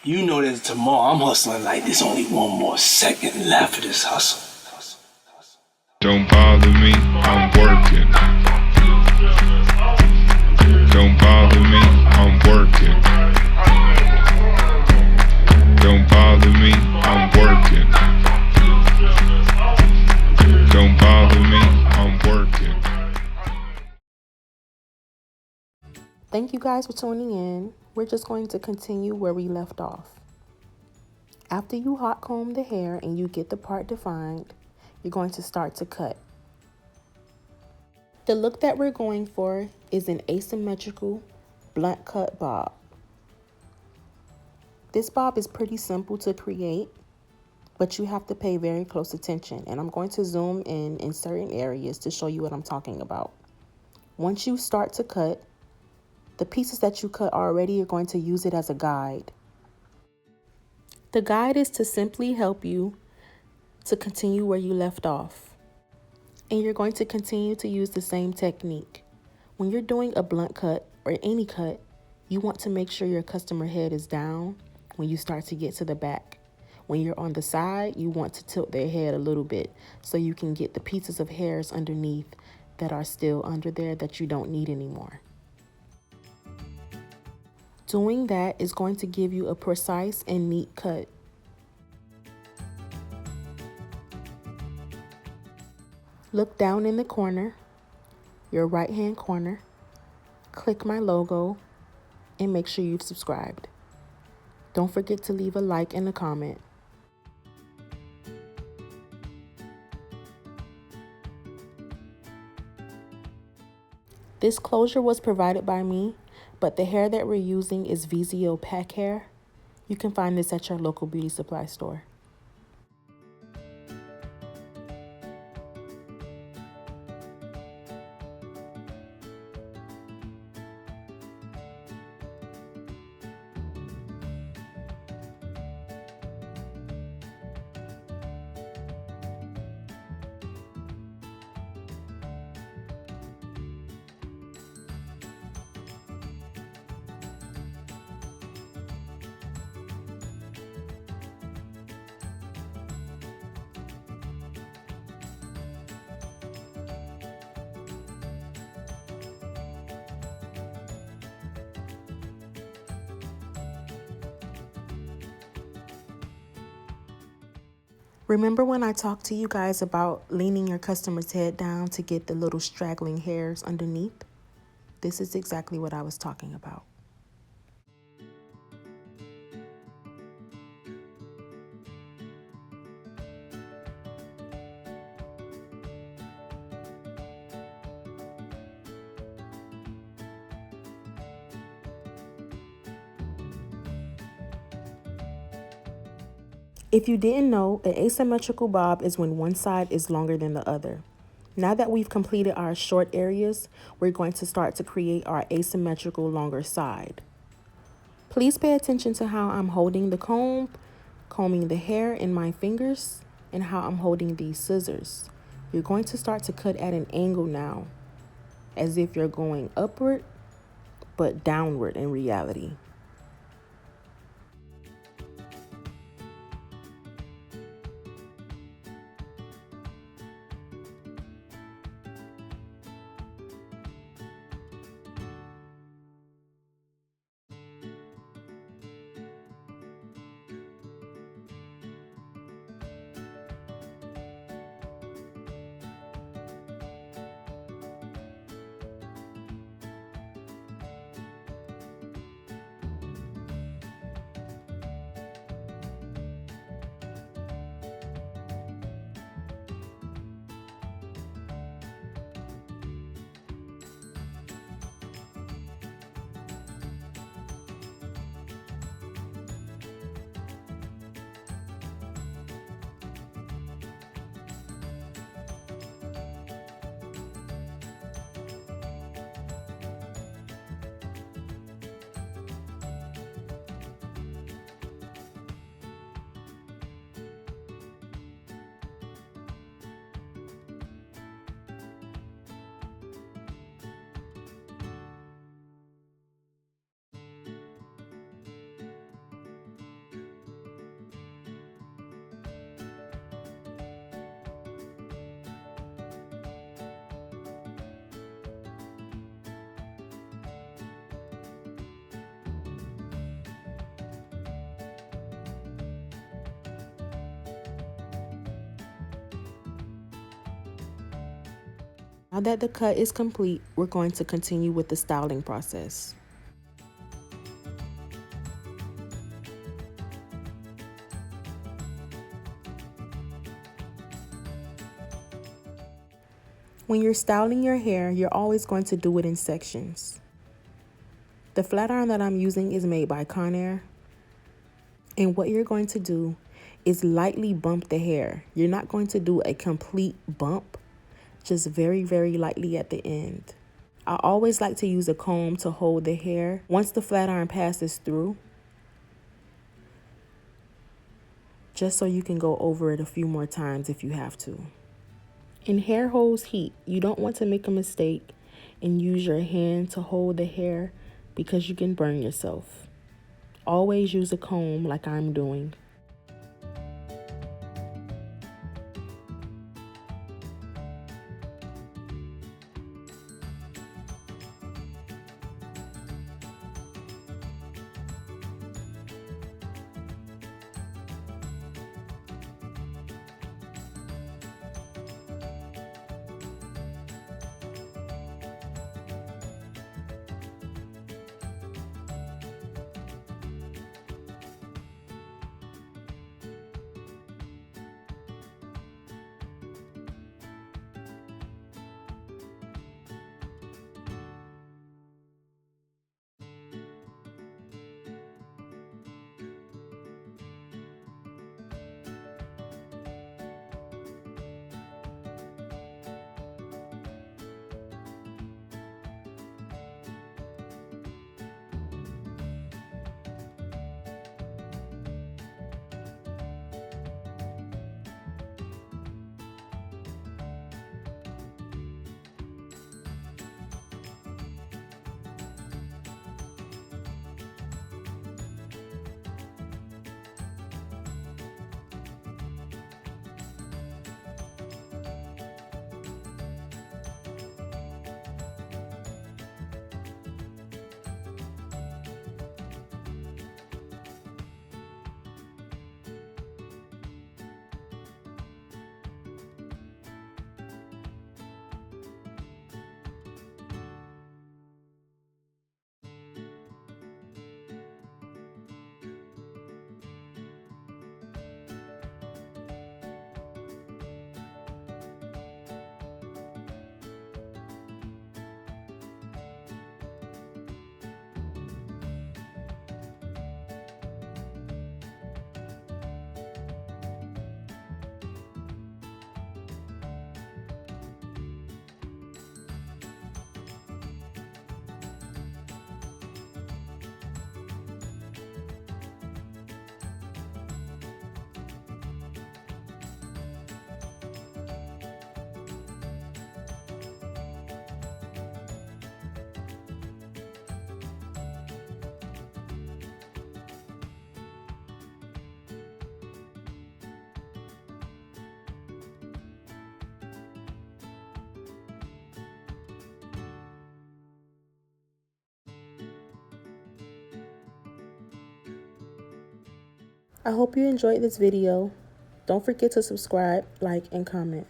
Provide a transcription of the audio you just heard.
You know that tomorrow I'm hustling like there's only one more second left of this hustle. Don't bother me, I'm working. Don't bother me, I'm working. Don't bother me, I'm working. Don't bother me, I'm working. Thank you guys for tuning in. We're just going to continue where we left off. After you hot comb the hair and you get the part defined, you're going to start to cut. The look that we're going for is an asymmetrical blunt cut bob. This bob is pretty simple to create, but you have to pay very close attention, and I'm going to zoom in certain areas to show you what I'm talking about. Once you start to cut, the pieces that you cut already, you're going to use it as a guide. The guide is to simply help you to continue where you left off. And you're going to continue to use the same technique. When you're doing a blunt cut or any cut, you want to make sure your customer head is down when you start to get to the back. When you're on the side, you want to tilt their head a little bit so you can get the pieces of hairs underneath that are still under there that you don't need anymore. Doing that is going to give you a precise and neat cut. Look down in the corner, your right-hand corner, click my logo, and make sure you've subscribed. Don't forget to leave a like and a comment. This closure was provided by me, but the hair that we're using is Visio PACK HAIR. You can find this at your local beauty supply store. Remember when I talked to you guys about leaning your customer's head down to get the little straggling hairs underneath? This is exactly what I was talking about. If you didn't know, an asymmetrical bob is when one side is longer than the other. Now that we've completed our short areas, we're going to start to create our asymmetrical longer side. Please pay attention to how I'm holding the comb, combing the hair in my fingers, and how I'm holding these scissors. You're going to start to cut at an angle now, as if you're going upward, but downward in reality. Now that the cut is complete, we're going to continue with the styling process. When you're styling your hair, you're always going to do it in sections. The flat iron that I'm using is made by Conair. And what you're going to do is lightly bump the hair. You're not going to do a complete bump, just very, very lightly at the end. I always like to use a comb to hold the hair once the flat iron passes through, just so you can go over it a few more times if you have to. In hair holds heat, you don't want to make a mistake and use your hand to hold the hair because you can burn yourself. Always use a comb like I'm doing. I hope you enjoyed this video. Don't forget to subscribe, like, and comment.